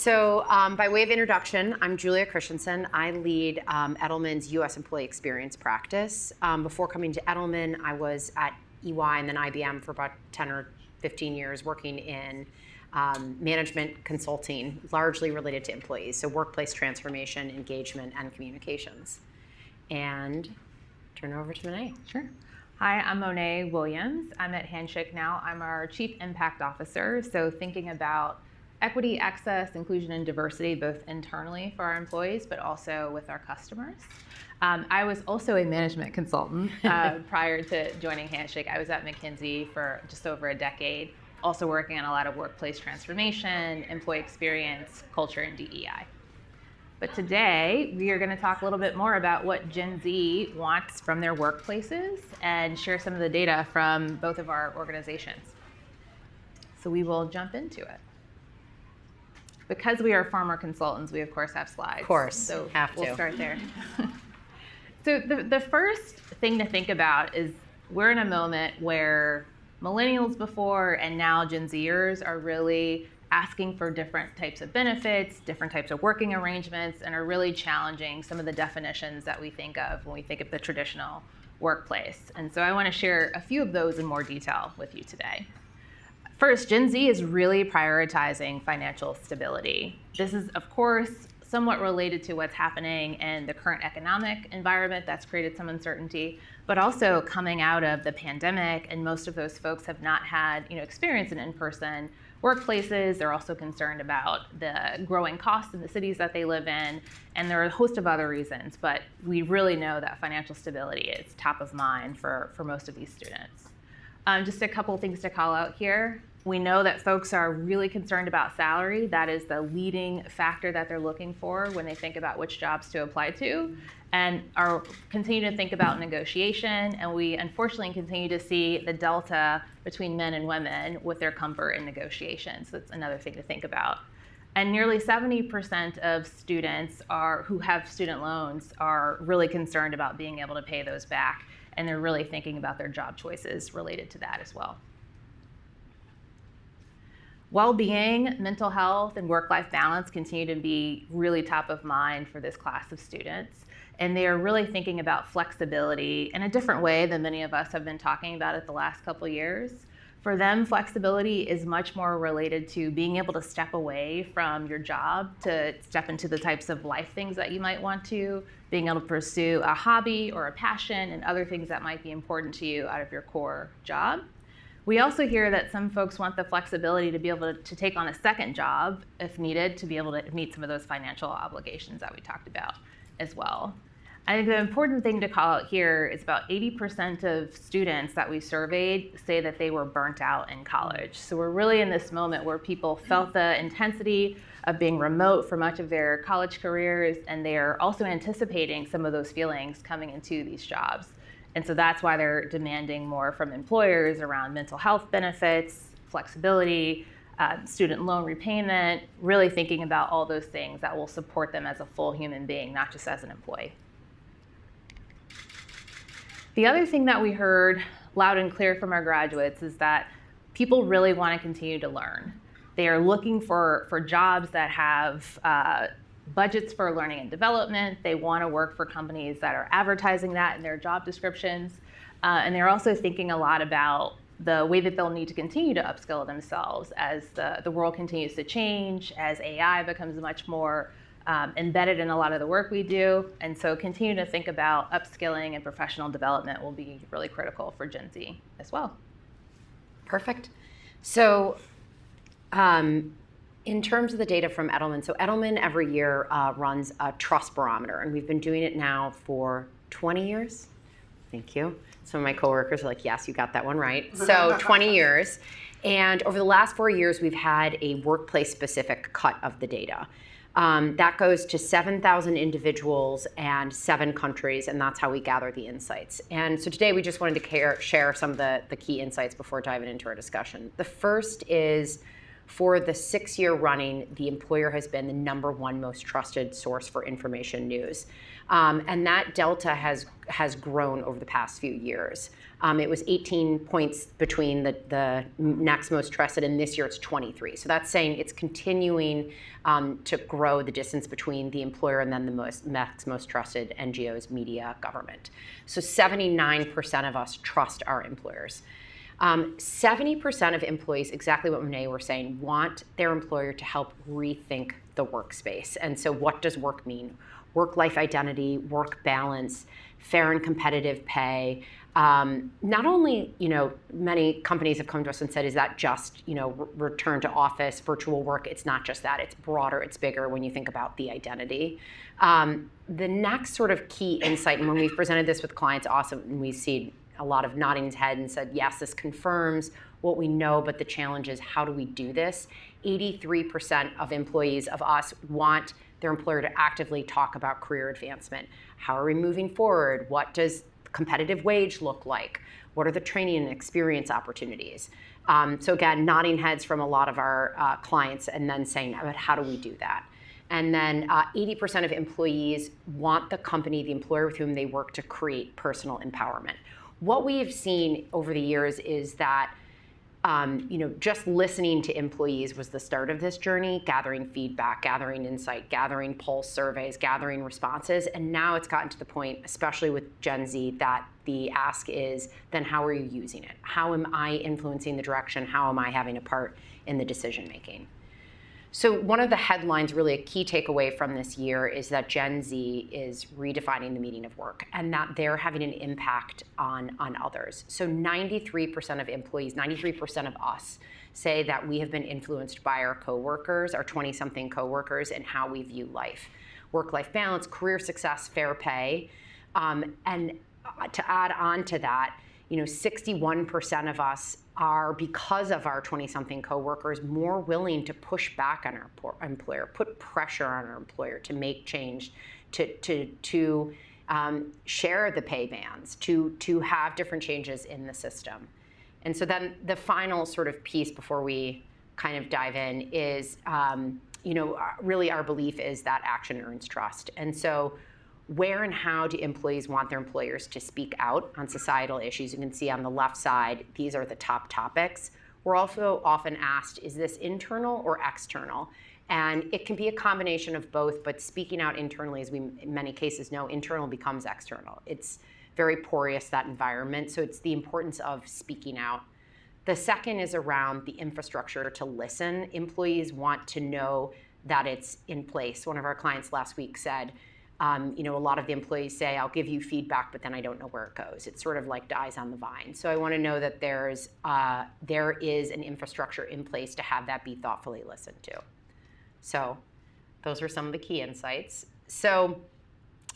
By way of introduction, I'm Julia Christenson. I lead Edelman's U.S. employee experience practice. Before coming to Edelman, I was at EY and then IBM for about 10 or 15 years working in management consulting, largely related to employees, so workplace transformation, engagement, and communications. And turn it over to Monne. Sure. Hi, I'm Monne Williams. I'm at Handshake now. I'm our Chief Impact Officer, so thinking about equity, access, inclusion, and diversity, both internally for our employees, but also with our customers. I was also a management consultant prior to joining Handshake. I was at McKinsey for just over a decade, also working on a lot of workplace transformation, employee experience, culture, and DEI. But today, we are going to talk a little bit more about what Gen Z wants from their workplaces and share some of the data from both of our organizations. So we will jump into it. Because we are former consultants, we of course have slides. Of course, so have to. We'll start there. So the first thing to think about is we're in a moment where millennials before and now Gen Zers are really asking for different types of benefits, different types of working arrangements, and are really challenging some of the definitions that we think of when we think of the traditional workplace. And so I want to share a few of those in more detail with you today. First, Gen Z is really prioritizing financial stability. This is, of course, somewhat related to what's happening in the current economic environment that's created some uncertainty, but also coming out of the pandemic, and most of those folks have not had experience in in-person workplaces. They're also concerned about the growing costs in the cities that they live in, and there are a host of other reasons, but we really know that financial stability is top of mind for most of these students. Just a couple things to call out here. We know that folks are really concerned about salary. That is the leading factor that they're looking for when they think about which jobs to apply to, and are continue to think about negotiation. And we unfortunately continue to see the delta between men and women with their comfort in negotiations. That's another thing to think about. And nearly 70% of students who have student loans are really concerned about being able to pay those back, and they're really thinking about their job choices related to that as well. Well-being, mental health, and work-life balance continue to be really top of mind for this class of students. And they are really thinking about flexibility in a different way than many of us have been talking about it the last couple years. For them, flexibility is much more related to being able to step away from your job to step into the types of life things that you might want to, being able to pursue a hobby or a passion and other things that might be important to you out of your core job. We also hear that some folks want the flexibility to be able to take on a second job if needed to be able to meet some of those financial obligations that we talked about as well. I think the important thing to call out here is about 80% of students that we surveyed say that they were burnt out in college. So we're really in this moment where people felt the intensity of being remote for much of their college careers, and they're also anticipating some of those feelings coming into these jobs. And so that's why they're demanding more from employers around mental health benefits, flexibility, student loan repayment, really thinking about all those things that will support them as a full human being, not just as an employee. The other thing that we heard loud and clear from our graduates is that people really want to continue to learn. They are looking for jobs that have budgets for learning and development. They want to work for companies that are advertising that in their job descriptions. And they're also thinking a lot about the way that they'll need to continue to upskill themselves as the world continues to change, as AI becomes much more embedded in a lot of the work we do. And so continue to think about upskilling and professional development will be really critical for Gen Z as well. Perfect. So, in terms of the data from Edelman, so Edelman every year runs a trust barometer, and we've been doing it now for 20 years. Thank you. Some of my coworkers are like, yes, you got that one right. So 20 years. And over the last 4 years, we've had a workplace-specific cut of the data. That goes to 7,000 individuals and 7 countries, and that's how we gather the insights. And so today we just wanted to share some of the key insights before diving into our discussion. The first is for the 6-year running, the employer has been the #1 most trusted source for information news. And that delta has grown over the past few years. It was 18 points between the next most trusted, and this year it's 23. So that's saying it's continuing to grow the distance between the employer and then the next most trusted: NGOs, media, government. So 79% of us trust our employers. 70% of employees, exactly what Monne were saying, want their employer to help rethink the workspace. And so what does work mean? Work-life identity, work balance, fair and competitive pay. Not only, many companies have come to us and said, is that just, return to office, virtual work? It's not just that. It's broader, it's bigger when you think about the identity. The next sort of key insight, and when we've presented this with clients also, and we see a lot of nodding head and said, yes, this confirms what we know, but the challenge is, how do we do this? 83% of employees of us want their employer to actively talk about career advancement. How are we moving forward? What does competitive wage look like? What are the training and experience opportunities? So again, nodding heads from a lot of our clients, and then saying, but how do we do that? And then 80% of employees want the company, the employer with whom they work, to create personal empowerment. What we have seen over the years is that just listening to employees was the start of this journey, gathering feedback, gathering insight, gathering pulse surveys, gathering responses. And now it's gotten to the point, especially with Gen Z, that the ask is, then how are you using it? How am I influencing the direction? How am I having a part in the decision making? So one of the headlines, really a key takeaway from this year, is that Gen Z is redefining the meaning of work, and that they're having an impact on others. So 93% of employees, 93% of us, say that we have been influenced by our coworkers, our 20-something coworkers, and how we view life. Work-life balance, career success, fair pay. And to add on to that, 61% of us are, because of our 20-something coworkers, more willing to push back on our employer, put pressure on our employer to make change, to share the pay bands, to have different changes in the system. And so then the final sort of piece before we kind of dive in is, really our belief is that action earns trust. And so where and how do employees want their employers to speak out on societal issues? You can see on the left side, these are the top topics. We're also often asked, is this internal or external? And it can be a combination of both, but speaking out internally, as we in many cases know, internal becomes external. It's very porous, that environment, so it's the importance of speaking out. The second is around the infrastructure to listen. Employees want to know that it's in place. One of our clients last week said, a lot of the employees say, I'll give you feedback, but then I don't know where it goes. It sort of like dies on the vine. So I want to know that there is an infrastructure in place to have that be thoughtfully listened to. So those are some of the key insights. So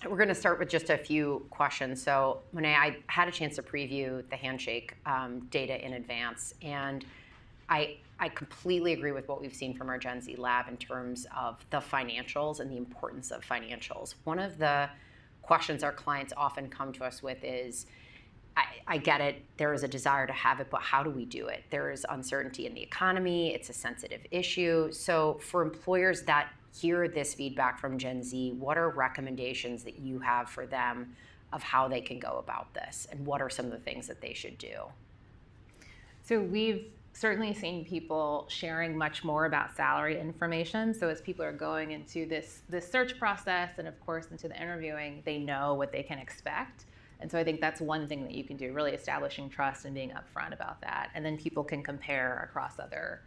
we're going to start with just a few questions. So Monne, I had a chance to preview the Handshake data in advance, and I completely agree with what we've seen from our Gen Z lab in terms of the financials and the importance of financials. One of the questions our clients often come to us with is, I get it, there is a desire to have it, but how do we do it? There is uncertainty in the economy, it's a sensitive issue. So for employers that hear this feedback from Gen Z, what are recommendations that you have for them of how they can go about this? And what are some of the things that they should do? So we've certainly seen people sharing much more about salary information. So as people are going into this search process and of course into the interviewing, they know what they can expect. And so I think that's one thing that you can do, really establishing trust and being upfront about that. And then people can compare across other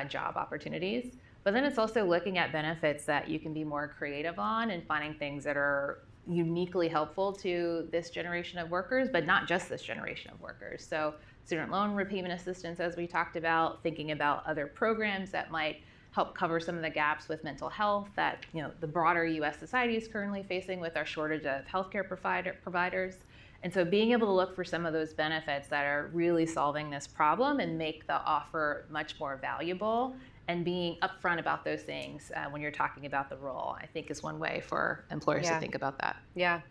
job opportunities. But then it's also looking at benefits that you can be more creative on and finding things that are uniquely helpful to this generation of workers, but not just this generation of workers. So student loan repayment assistance, as we talked about, thinking about other programs that might help cover some of the gaps with mental health that the broader U.S. society is currently facing with our shortage of healthcare providers. And so being able to look for some of those benefits that are really solving this problem and make the offer much more valuable, and being upfront about those things when you're talking about the role, I think is one way for employers to think about that. Yeah.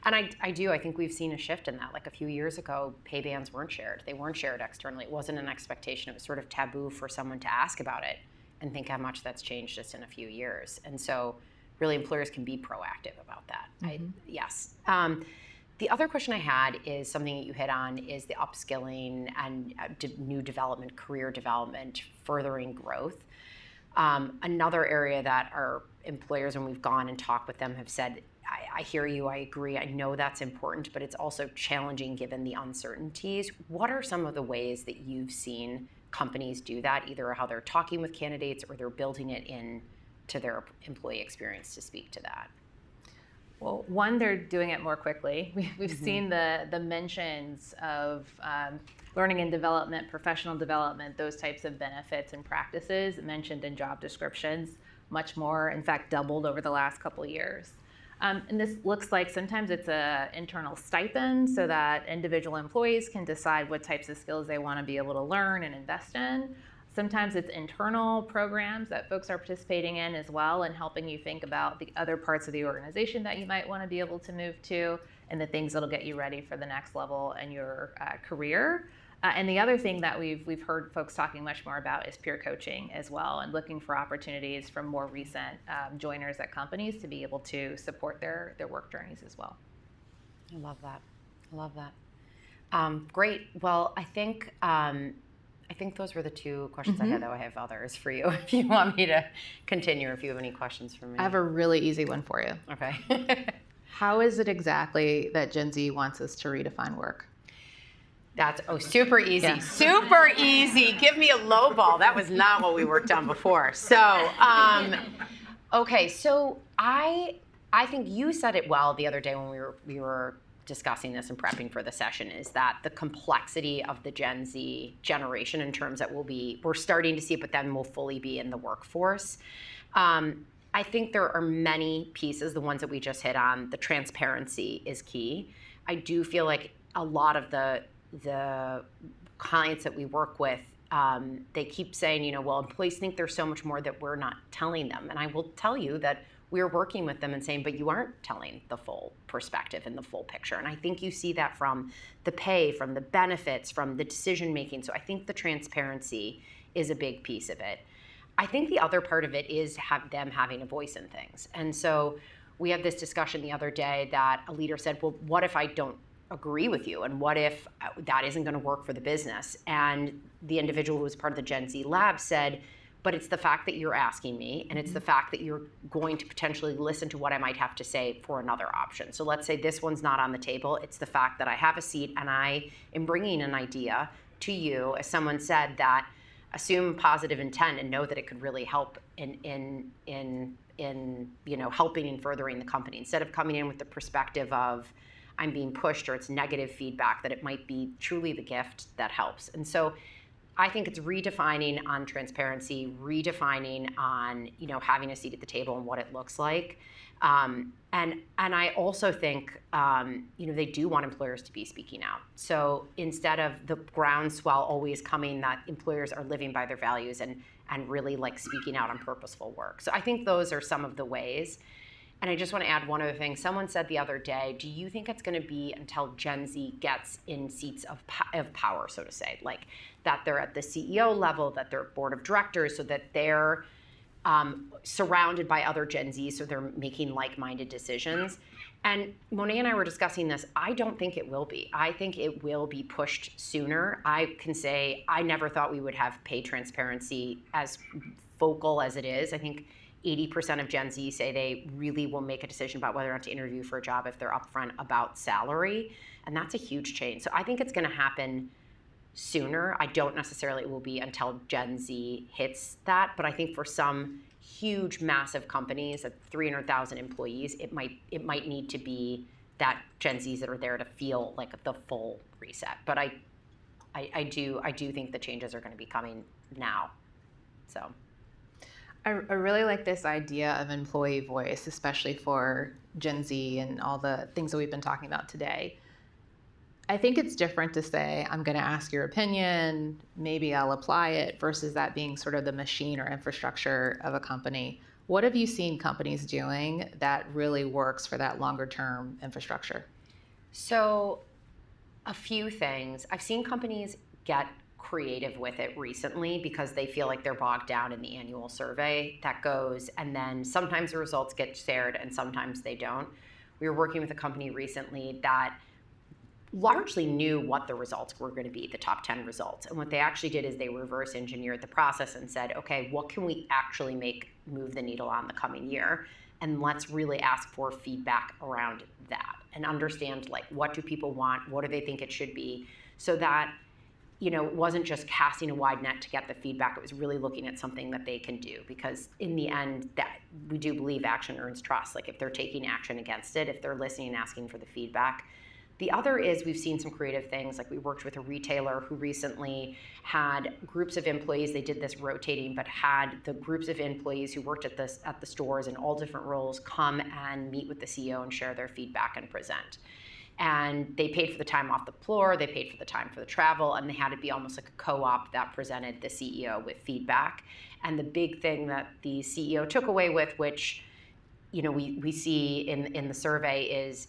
And I do. I think we've seen a shift in that. Like a few years ago, pay bands weren't shared. They weren't shared externally. It wasn't an expectation. It was sort of taboo for someone to ask about it, and think how much that's changed just in a few years. And so really employers can be proactive about that. Yes. The other question I had is something that you hit on is the upskilling and new development, career development, furthering growth. Another area that our employers, when we've gone and talked with them, have said, I hear you, I agree, I know that's important, but it's also challenging given the uncertainties. What are some of the ways that you've seen companies do that, either how they're talking with candidates or they're building it in to their employee experience to speak to that? Well, one, they're doing it more quickly. We've seen the mentions of learning and development, professional development, those types of benefits and practices mentioned in job descriptions much more, in fact, doubled over the last couple of years. And this looks like sometimes it's an internal stipend so that individual employees can decide what types of skills they want to be able to learn and invest in. Sometimes it's internal programs that folks are participating in as well, and helping you think about the other parts of the organization that you might want to be able to move to and the things that'll get you ready for the next level in your career. And the other thing that we've heard folks talking much more about is peer coaching as well, and looking for opportunities from more recent joiners at companies to be able to support their work journeys as well. I love that. I love that. Great. Well, I think those were the two questions I had, though I have others for you if you want me to continue, or if you have any questions for me. I have a really easy one for you. Okay. How is it exactly that Gen Z wants us to redefine work? That's super easy. Yeah. Super easy. Give me a low ball. That was not what we worked on before. So, okay. So I think you said it well the other day when we were discussing this and prepping for the session, is that the complexity of the Gen Z generation in terms that we're starting to see it, but then will fully be in the workforce. I think there are many pieces, the ones that we just hit on. The transparency is key. I do feel like a lot of the clients that we work with, they keep saying, well, employees think there's so much more that we're not telling them. And I will tell you that we're working with them and saying, but you aren't telling the full perspective and the full picture. And I think you see that from the pay, from the benefits, from the decision making. So I think the transparency is a big piece of it. I think the other part of it is them having a voice in things. And so we had this discussion the other day that a leader said, well, what if I don't agree with you? And what if that isn't going to work for the business? And the individual who was part of the Gen Z lab said, but it's the fact that you're asking me, and it's the fact that you're going to potentially listen to what I might have to say for another option. So let's say this one's not on the table. It's the fact that I have a seat and I am bringing an idea to you, as someone said, that assume positive intent and know that it could really help in helping and furthering the company, instead of coming in with the perspective of I'm being pushed or it's negative feedback, that it might be truly the gift that helps. And so I think it's redefining on transparency, redefining on having a seat at the table and what it looks like, and I also think they do want employers to be speaking out. So instead of the groundswell always coming that employers are living by their values and really like speaking out on purposeful work. So I think those are some of the ways. And I just want to add one other thing. Someone said the other day, do you think it's going to be until Gen Z gets in seats of power, so to say, like that they're at the CEO level, that they're board of directors, so that they're surrounded by other Gen Z, so they're making like-minded decisions? And Monne and I were discussing this. I don't think it will be. I think it will be pushed sooner. I can say I never thought we would have pay transparency as vocal as it is. I think 80% of Gen Z say they really will make a decision about whether or not to interview for a job if they're upfront about salary. And that's a huge change. So I think it's going to happen sooner. I don't necessarily it will be until Gen Z hits that. But I think for some huge, massive companies of 300,000 employees, it might need to be that Gen Zs that are there to feel like the full reset. But I do think the changes are going to be coming now. So. I really like this idea of employee voice, especially for Gen Z and all the things that we've been talking about today. I think it's different to say, I'm going to ask your opinion, maybe I'll apply it, versus that being sort of the machine or infrastructure of a company. What have you seen companies doing that really works for that longer term infrastructure? So a few things. I've seen companies get creative with it recently because they feel like they're bogged down in the annual survey that goes, and then sometimes the results get shared and sometimes they don't. We were working with a company recently that largely knew what the results were going to be, the top 10 results. And what they actually did is they reverse engineered the process and said, okay, what can we actually move the needle on the coming year? And let's really ask for feedback around that and understand, like, what do people want? What do they think it should be? So that, it wasn't just casting a wide net to get the feedback. It was really looking at something that they can do, because in the end, that we do believe action earns trust. Like, if they're taking action against it, if they're listening and asking for the feedback. The other is we've seen some creative things. Like, we worked with a retailer who recently had groups of employees. They did this rotating, but had the groups of employees who worked at the stores in all different roles come and meet with the CEO and share their feedback and present. And they paid for the time off the floor, they paid for the time for the travel, and they had it be almost like a co-op that presented the CEO with feedback. And the big thing that the CEO took away with, which we see in the survey, is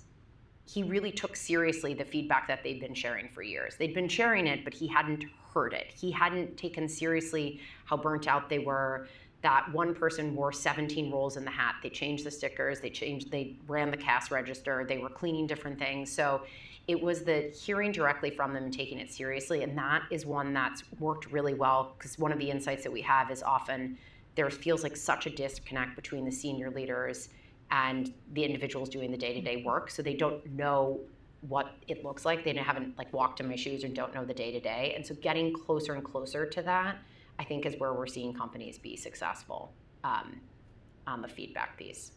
he really took seriously the feedback that they'd been sharing for years. They'd been sharing it, but he hadn't heard it. He hadn't taken seriously how burnt out they were, that one person wore 17 rolls in the hat. They changed the stickers, they ran the cash register, they were cleaning different things. So it was the hearing directly from them and taking it seriously. And that is one that's worked really well, because one of the insights that we have is often there feels like such a disconnect between the senior leaders and the individuals doing the day-to-day work. So they don't know what it looks like. They haven't walked in my shoes or don't know the day-to-day. And so getting closer and closer to that, I think, is where we're seeing companies be successful on the feedback piece.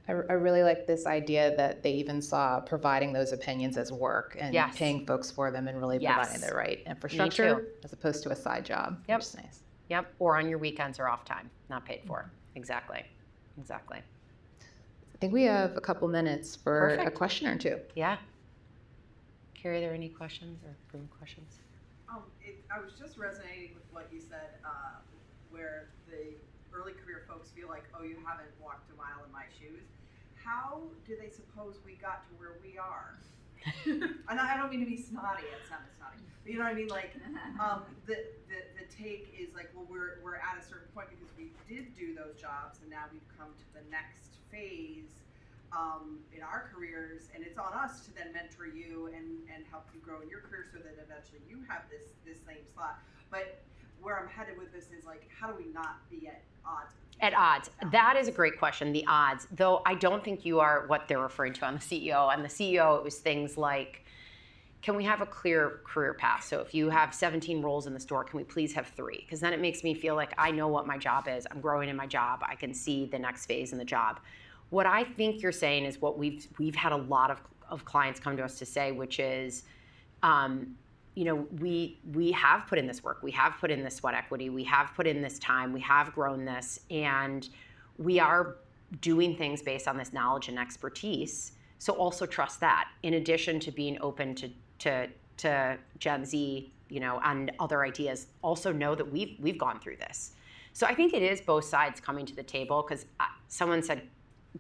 I really like this idea that they even saw providing those opinions as work and paying folks for them and really providing the right infrastructure as opposed to a side job, which is nice. Yep, or on your weekends or off time, not paid for. Exactly. I think we have a couple minutes for a question or two. Yeah. Carrie, are there any questions or room questions? I was just resonating with what you said, where the early career folks feel like, oh, you haven't walked a mile in my shoes. How do they suppose we got to where we are? And I don't mean to be snotty. It sounded snotty, but you know what I mean. Like, the take is like, well, we're at a certain point because we did do those jobs, and now we've come to the next phase in our careers, and it's on us to then mentor you and help you grow in your career so that eventually you have this same slot. But where I'm headed with this is, like, how do we not be at odds? At odds. That is a great question, the odds. Though I don't think you are what they're referring to on the CEO. On the CEO, it was things like, can we have a clear career path? So if you have 17 roles in the store, can we please have 3? Because then it makes me feel like I know what my job is. I'm growing in my job. I can see the next phase in the job. What I think you're saying is what we've had a lot of clients come to us to say, which is, we have put in this work, we have put in this sweat equity, we have put in this time, we have grown this, and we are doing things based on this knowledge and expertise. So also trust that, in addition to being open to Gen Z, and other ideas. Also know that we've gone through this. So I think it is both sides coming to the table, because someone said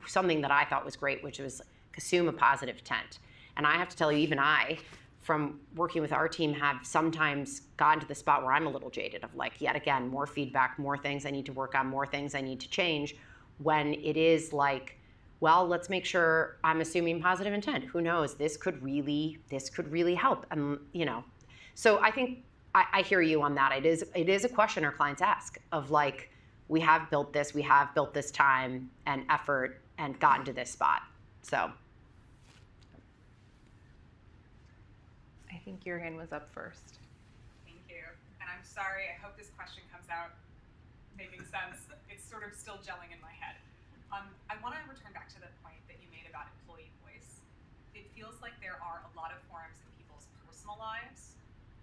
something that I thought was great, which was assume a positive intent. And I have to tell you, even I, from working with our team, have sometimes gotten to the spot where I'm a little jaded of, like, yet again, more feedback, more things I need to work on, more things I need to change, when it is like, well, let's make sure I'm assuming positive intent. Who knows? This could really help. And so I think I hear you on that. It is a question our clients ask of, like, we have built this time and effort and gotten to this spot. So I think your hand was up first. Thank you. And I'm sorry, I hope this question comes out making sense. It's sort of still gelling in my head. I want to return back to the point that you made about employee voice. It feels like there are a lot of forums in people's personal lives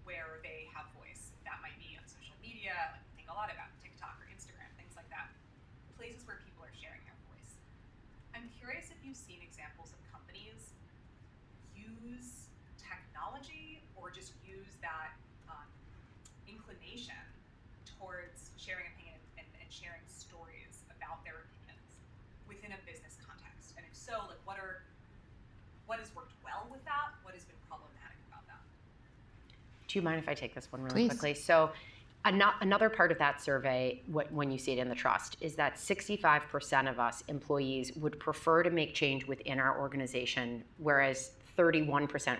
where they have voice. That might be on social media, like we think a lot about TikTok or Instagram, things like that. Places where people are sharing their voice. I'm curious if you've seen examples of companies use technology or just use that inclination towards sharing opinion and sharing stories about their opinions within a business context. And if so, like, what has worked well with that? What Do you mind if I take this one really Please. quickly? So another part of that survey, when you see it in the trust, is that 65% of us employees would prefer to make change within our organization, whereas 31%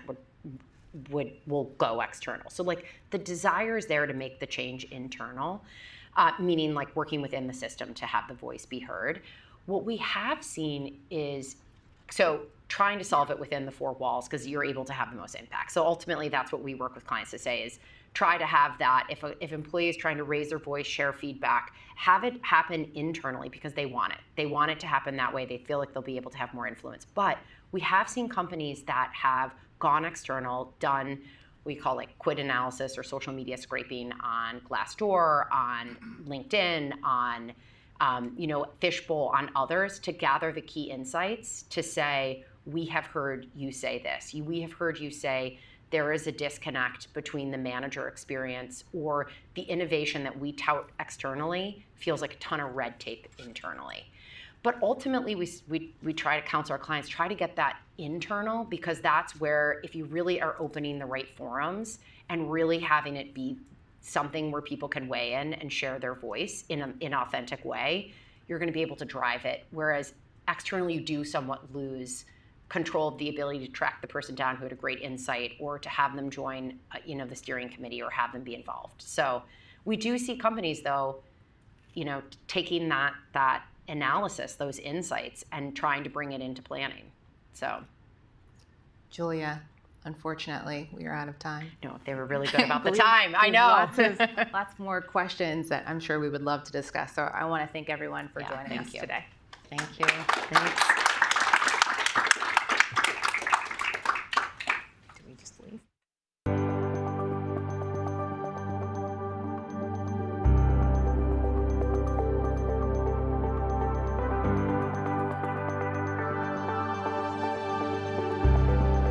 will go external. So like the desire is there to make the change internal, meaning like working within the system to have the voice be heard. What we have seen is, so trying to solve it within the four walls because you're able to have the most impact. So ultimately that's what we work with clients to say is try to have that, if employees trying to raise their voice, share feedback, have it happen internally because they want it. They want it to happen that way. They feel like they'll be able to have more influence. But we have seen companies that have gone external, done we call like quid analysis or social media scraping on Glassdoor, on LinkedIn, on Fishbowl, on others to gather the key insights to say, we have heard you say this. We have heard you say there is a disconnect between the manager experience or the innovation that we tout externally feels like a ton of red tape internally. But ultimately, we try to counsel our clients, try to get that internal because that's where if you really are opening the right forums and really having it be something where people can weigh in and share their voice in an authentic way, you're going to be able to drive it. Whereas externally, you do somewhat lose control of the ability to track the person down who had a great insight or to have them join the steering committee or have them be involved. So we do see companies, though, taking that analysis, those insights, and trying to bring it into planning. So, Julia, unfortunately, we are out of time. No, they were really good about the time. I know. Lots more questions that I'm sure we would love to discuss. So I want to thank everyone for joining us today. Thank you. Thanks.